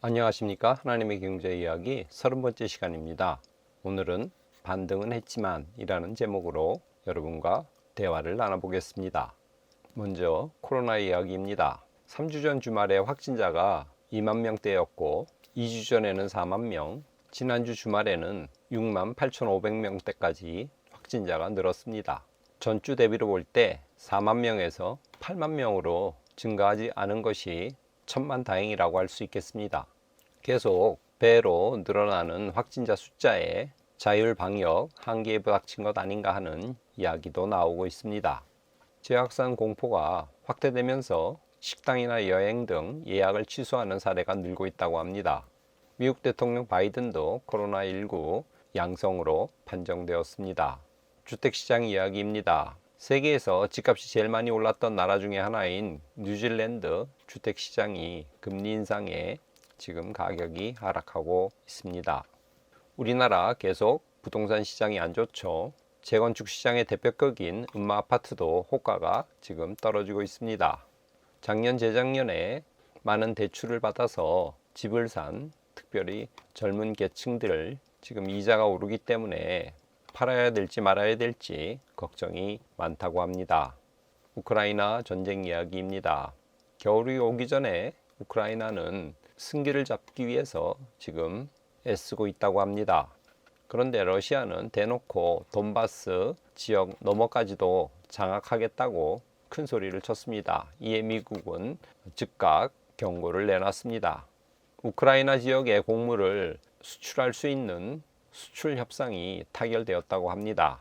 안녕하십니까. 하나님의 경제 이야기 30번째 시간입니다. 오늘은 반등은 했지만 이라는 제목으로 여러분과 대화를 나눠보겠습니다. 먼저 코로나 이야기입니다. 3주 전 주말에 확진자가 2만 명대였고 2주 전에는 4만 명, 지난주 주말에는 6만 8,500명대까지 확진자가 늘었습니다. 전주 대비로 볼 때 4만 명에서 8만 명으로 증가하지 않은 것이 천만다행이라고 할 수 있겠습니다. 계속 배로 늘어나는 확진자 숫자에 자율방역 한계에 부닥친 것 아닌가 하는 이야기도 나오고 있습니다. 재확산 공포가 확대되면서 식당이나 여행 등 예약을 취소하는 사례가 늘고 있다고 합니다. 미국 대통령 바이든도 코로나19 양성으로 판정되었습니다. 주택시장 이야기입니다. 세계에서 집값이 제일 많이 올랐던 나라 중에 하나인 뉴질랜드 주택시장이 금리 인상에 지금 가격이 하락하고 있습니다. 우리나라 계속 부동산 시장이 안 좋죠. 재건축 시장의 대표격인 음마 아파트도 호가가 지금 떨어지고 있습니다. 작년 재작년에 많은 대출을 받아서 집을 산 특별히 젊은 계층들 지금 이자가 오르기 때문에 팔아야 될지 말아야 될지 걱정이 많다고 합니다. 우크라이나 전쟁 이야기입니다. 겨울이 오기 전에 우크라이나는 승기를 잡기 위해서 지금 애쓰고 있다고 합니다. 그런데 러시아는 대놓고 돈바스 지역 너머까지도 장악하겠다고 큰 소리를 쳤습니다. 이에 미국은 즉각 경고를 내놨습니다. 우크라이나 지역의 곡물을 수출할 수 있는 수출 협상이 타결되었다고 합니다.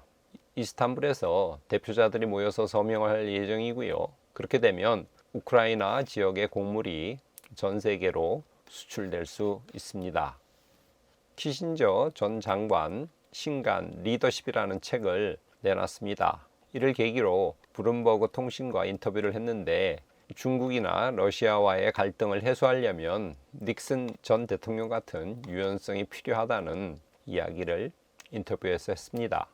이스탄불에서 대표자들이 모여서 서명을 할 예정이고요. 그렇게 되면 우크라이나 지역의 곡물이 전 세계로 수출될 수 있습니다. 키신저 전 장관 신간 리더십이라는 책을 내놨습니다. 이를 계기로 블룸버그 통신과 인터뷰를 했는데 중국이나 러시아와의 갈등을 해소하려면 닉슨 전 대통령 같은 유연성이 필요하다는 이야기를 인터뷰에서 했습니다.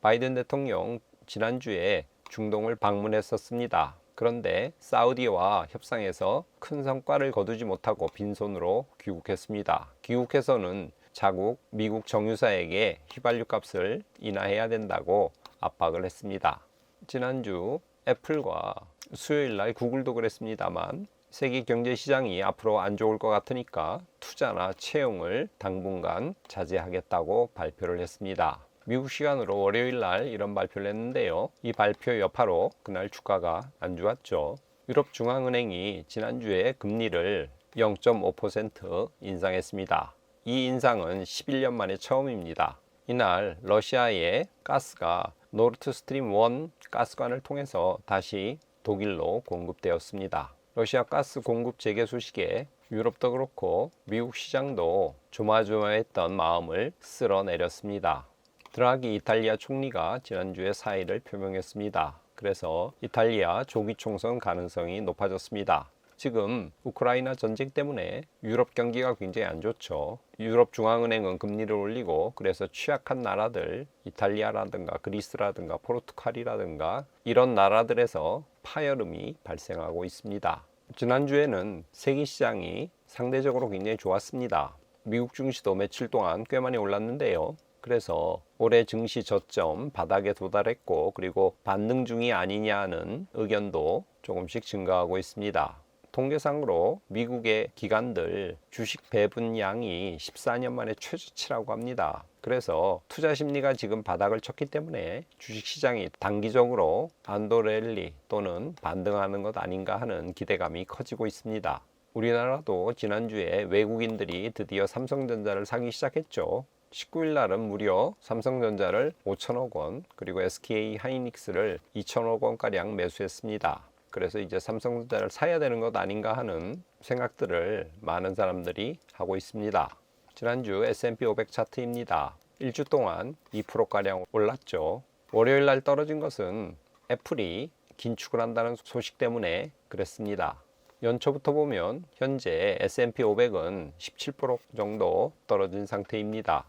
바이든 대통령 지난주에 중동을 방문했었습니다. 그런데 사우디와 협상에서 큰 성과를 거두지 못하고 빈손으로 귀국했습니다. 귀국해서는 자국 미국 정유사에게 휘발유 값을 인하해야 된다고 압박을 했습니다. 지난주 애플과 수요일 날 구글도 그랬습니다만 세계 경제 시장이 앞으로 안 좋을 것 같으니까 투자나 채용을 당분간 자제하겠다고 발표를 했습니다. 미국 시간으로 월요일 날 이런 발표를 했는데요. 이 발표 여파로 그날 주가가 안 좋았죠. 유럽중앙은행이 지난주에 금리를 0.5% 인상했습니다. 이 인상은 11년 만에 처음입니다. 이날 러시아의 가스가 노르트스트림 1 가스관을 통해서 다시 독일로 공급되었습니다. 러시아 가스 공급 재개 소식에 유럽도 그렇고 미국 시장도 조마조마했던 마음을 쓸어내렸습니다. 드라기 이탈리아 총리가 지난주에 사의를 표명했습니다. 그래서 이탈리아 조기 총선 가능성이 높아졌습니다. 지금 우크라이나 전쟁 때문에 유럽 경기가 굉장히 안 좋죠. 유럽 중앙은행은 금리를 올리고 그래서 취약한 나라들 이탈리아라든가 그리스라든가 포르투갈이라든가 이런 나라들에서 파열음이 발생하고 있습니다. 지난주에는 세계 시장이 상대적으로 굉장히 좋았습니다. 미국 증시도 며칠 동안 꽤 많이 올랐는데요. 그래서 올해 증시 저점 바닥에 도달했고 그리고 반등 중이 아니냐는 의견도 조금씩 증가하고 있습니다. 통계상으로 미국의 기관들 주식 배분량이 14년 만에 최저치라고 합니다. 그래서 투자 심리가 지금 바닥을 쳤기 때문에 주식시장이 단기적으로 안도랠리 또는 반등하는 것 아닌가 하는 기대감이 커지고 있습니다. 우리나라도 지난주에 외국인들이 드디어 삼성전자를 사기 시작했죠. 19일 날은 무려 삼성전자를 5천억 원 그리고 SK 하이닉스를 2천억 원가량 매수했습니다. 그래서 이제 삼성전자를 사야 되는 것 아닌가 하는 생각들을 많은 사람들이 하고 있습니다. 지난주 S&P 500 차트입니다. 1주 동안 2%가량 올랐죠. 월요일 날 떨어진 것은 애플이 긴축을 한다는 소식 때문에 그랬습니다. 연초부터 보면 현재 S&P 500은 17% 정도 떨어진 상태입니다.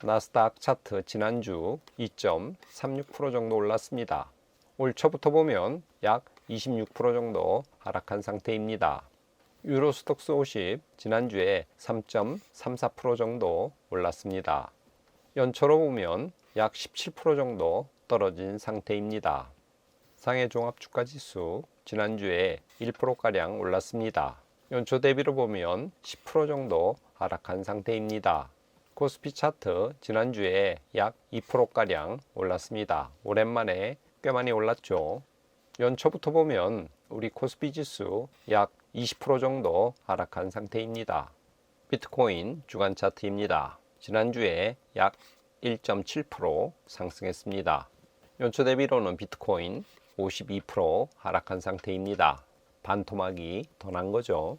나스닥 차트 지난주 2.36% 정도 올랐습니다. 올 초부터 보면 약 26% 정도 하락한 상태입니다. 유로스톡스 50 지난주에 3.34% 정도 올랐습니다. 연초로 보면 약 17% 정도 떨어진 상태입니다. 상해 종합주가지수 지난주에 1%가량 올랐습니다. 연초 대비로 보면 10% 정도 하락한 상태입니다. 코스피 차트 지난주에 약 2%가량 올랐습니다. 오랜만에 꽤 많이 올랐죠. 연초부터 보면 우리 코스피 지수 약 20% 정도 하락한 상태입니다. 비트코인 주간 차트입니다. 지난주에 약 1.7% 상승했습니다. 연초 대비로는 비트코인 52% 하락한 상태입니다. 반토막이 더 난 거죠.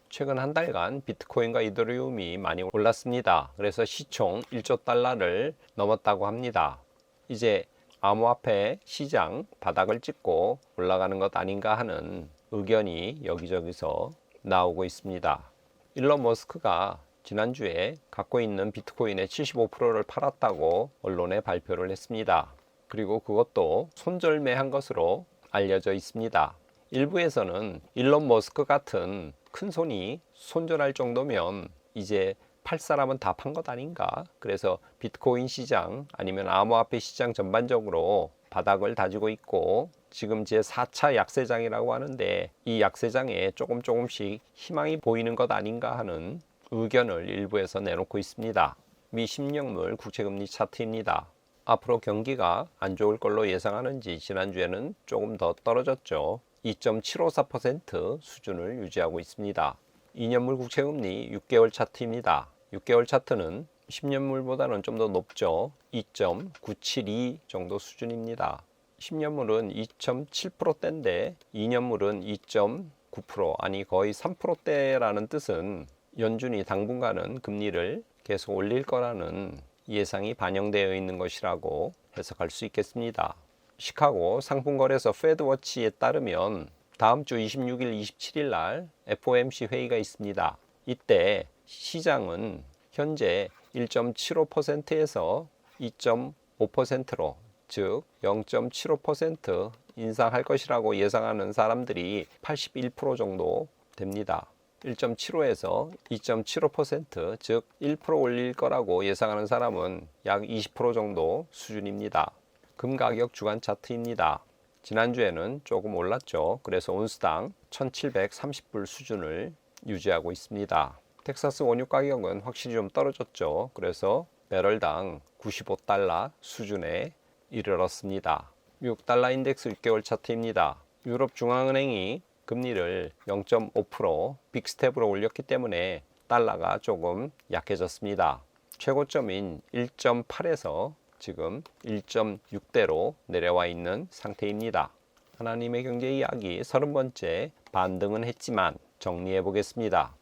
최근 한 달간 비트코인과 이더리움이 많이 올랐습니다. 그래서 시총 1조 달러를 넘었다고 합니다. 이제 암호화폐 시장 바닥을 찍고 올라가는 것 아닌가 하는 의견이 여기저기서 나오고 있습니다. 일론 머스크가 지난주에 갖고 있는 비트코인의 75%를 팔았다고 언론에 발표를 했습니다. 그리고 그것도 손절매한 것으로 알려져 있습니다. 일부에서는 일론 머스크 같은 큰 손이 손절할 정도면 이제 팔 사람은 다 판 것 아닌가? 그래서 비트코인 시장 아니면 암호화폐 시장 전반적으로 바닥을 다지고 있고 지금 제4차 약세장이라고 하는데 이 약세장에 조금씩 희망이 보이는 것 아닌가 하는 의견을 일부에서 내놓고 있습니다. 미 10년물 국채금리 차트입니다. 앞으로 경기가 안 좋을 걸로 예상하는지 지난주에는 조금 더 떨어졌죠. 2.754% 수준을 유지하고 있습니다. 2년물 국채금리 6개월 차트입니다. 6개월 차트는 10년물보다는 좀 더 높죠. 2.972 정도 수준입니다. 10년물은 2.7%대인데 2년물은 2.9% 아니 거의 3%대라는 뜻은 연준이 당분간은 금리를 계속 올릴 거라는 예상이 반영되어 있는 것이라고 해석할 수 있겠습니다. 시카고 상품거래소 페드워치에 따르면 다음 주 26일, 27일 날 FOMC 회의가 있습니다. 이때 시장은 현재 1.75%에서 2.5%로 즉 0.75% 인상할 것이라고 예상하는 사람들이 81% 정도 됩니다. 1.75에서 2.75% 즉 1% 올릴 거라고 예상하는 사람은 약 20% 정도 수준입니다. 금 가격 주간 차트입니다. 지난주에는 조금 올랐죠. 그래서 온스당 1730불 수준을 유지하고 있습니다. 텍사스 원유 가격은 확실히 좀 떨어졌죠. 그래서 배럴당 95달러 수준에 이르렀습니다. 미국 달러 인덱스 6개월 차트입니다. 유럽 중앙은행이 금리를 0.5% 빅스텝으로 올렸기 때문에 달러가 조금 약해졌습니다. 최고점인 1.8에서 지금 1.6대로 내려와 있는 상태입니다. 하나님의 경제 이야기 30번째 반등은 했지만 정리해 보겠습니다.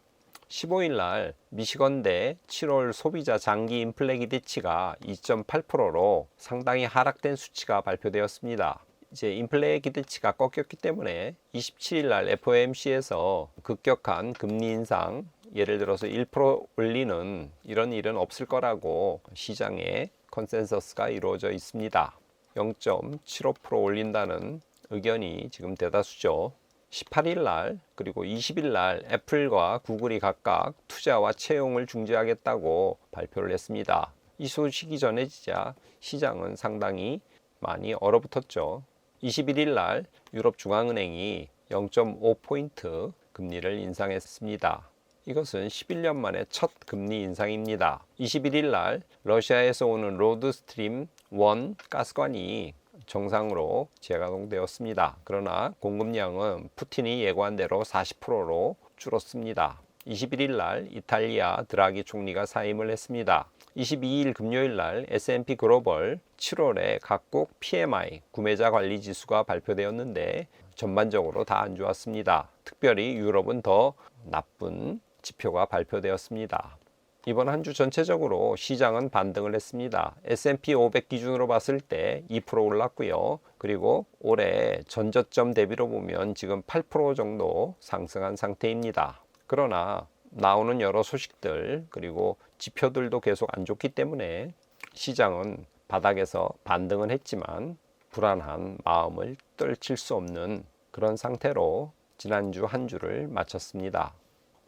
15일 날 미시건대 7월 소비자 장기 인플레 기대치가 2.8%로 상당히 하락된 수치가 발표되었습니다. 이제 인플레 기대치가 꺾였기 때문에 27일 날 FOMC에서 급격한 금리 인상 예를 들어서 1% 올리는 이런 일은 없을 거라고 시장에 컨센서스가 이루어져 있습니다. 0.75% 올린다는 의견이 지금 대다수죠. 18일 날 그리고 20일 날 애플과 구글이 각각 투자와 채용을 중지하겠다고 발표를 했습니다. 이 소식이 전해지자 시장은 상당히 많이 얼어붙었죠. 21일 날 유럽 중앙은행이 0.5포인트 금리를 인상했습니다. 이것은 11년 만에 첫 금리 인상입니다. 21일 날 러시아에서 오는 로드스트림 1 가스관이 정상으로 재가동되었습니다. 그러나 공급량은 푸틴이 예고한 대로 40%로 줄었습니다. 21일 날 이탈리아 드라기 총리가 사임을 했습니다. 22일 금요일 날 S&P 글로벌 7월에 각국 PMI 구매자 관리 지수가 발표되었는데 전반적으로 다 안 좋았습니다. 특별히 유럽은 더 나쁜 지표가 발표되었습니다. 이번 한 주 전체적으로 시장은 반등을 했습니다. S&P 500 기준으로 봤을 때 2% 올랐고요. 그리고 올해 전저점 대비로 보면 지금 8% 정도 상승한 상태입니다. 그러나 나오는 여러 소식들 그리고 지표들도 계속 안 좋기 때문에 시장은 바닥에서 반등은 했지만 불안한 마음을 떨칠 수 없는 그런 상태로 지난주 한 주를 마쳤습니다.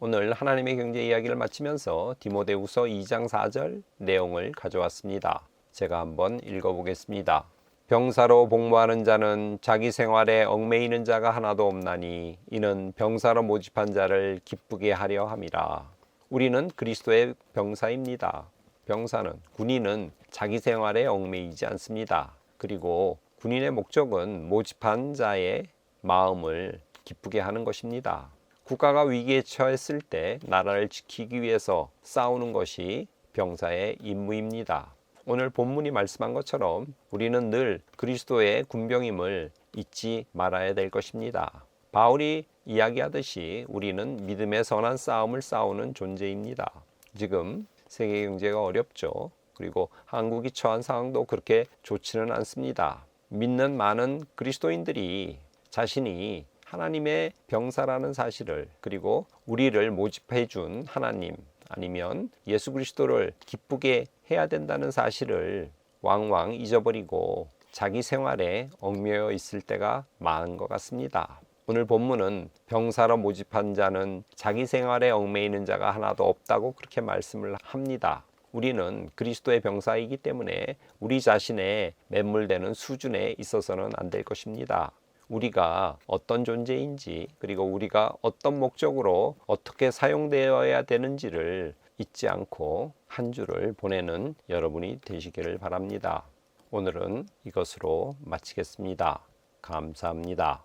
오늘 하나님의 경제 이야기를 마치면서 디모데후서 2장 4절 내용을 가져왔습니다. 제가 한번 읽어보겠습니다. 병사로 복무하는 자는 자기 생활에 얽매이는 자가 하나도 없나니 이는 병사로 모집한 자를 기쁘게 하려 함이라. 우리는 그리스도의 병사입니다. 병사는, 군인은 자기 생활에 얽매이지 않습니다. 그리고 군인의 목적은 모집한 자의 마음을 기쁘게 하는 것입니다. 국가가 위기에 처했을 때 나라를 지키기 위해서 싸우는 것이 병사의 임무입니다. 오늘 본문이 말씀한 것처럼 우리는 늘 그리스도의 군병임을 잊지 말아야 될 것입니다. 바울이 이야기하듯이 우리는 믿음의 선한 싸움을 싸우는 존재입니다. 지금 세계 경제가 어렵죠. 그리고 한국이 처한 상황도 그렇게 좋지는 않습니다. 믿는 많은 그리스도인들이 자신이 하나님의 병사라는 사실을, 그리고 우리를 모집해 준 하나님 아니면 예수 그리스도를 기쁘게 해야 된다는 사실을 왕왕 잊어버리고 자기 생활에 얽매여 있을 때가 많은 것 같습니다. 오늘 본문은 병사로 모집한 자는 자기 생활에 얽매이는 자가 하나도 없다고 그렇게 말씀을 합니다. 우리는 그리스도의 병사이기 때문에 우리 자신의 매몰되는 수준에 있어서는 안 될 것입니다. 우리가 어떤 존재인지, 그리고 우리가 어떤 목적으로 어떻게 사용되어야 되는지를 잊지 않고 한 주를 보내는 여러분이 되시기를 바랍니다. 오늘은 이것으로 마치겠습니다. 감사합니다.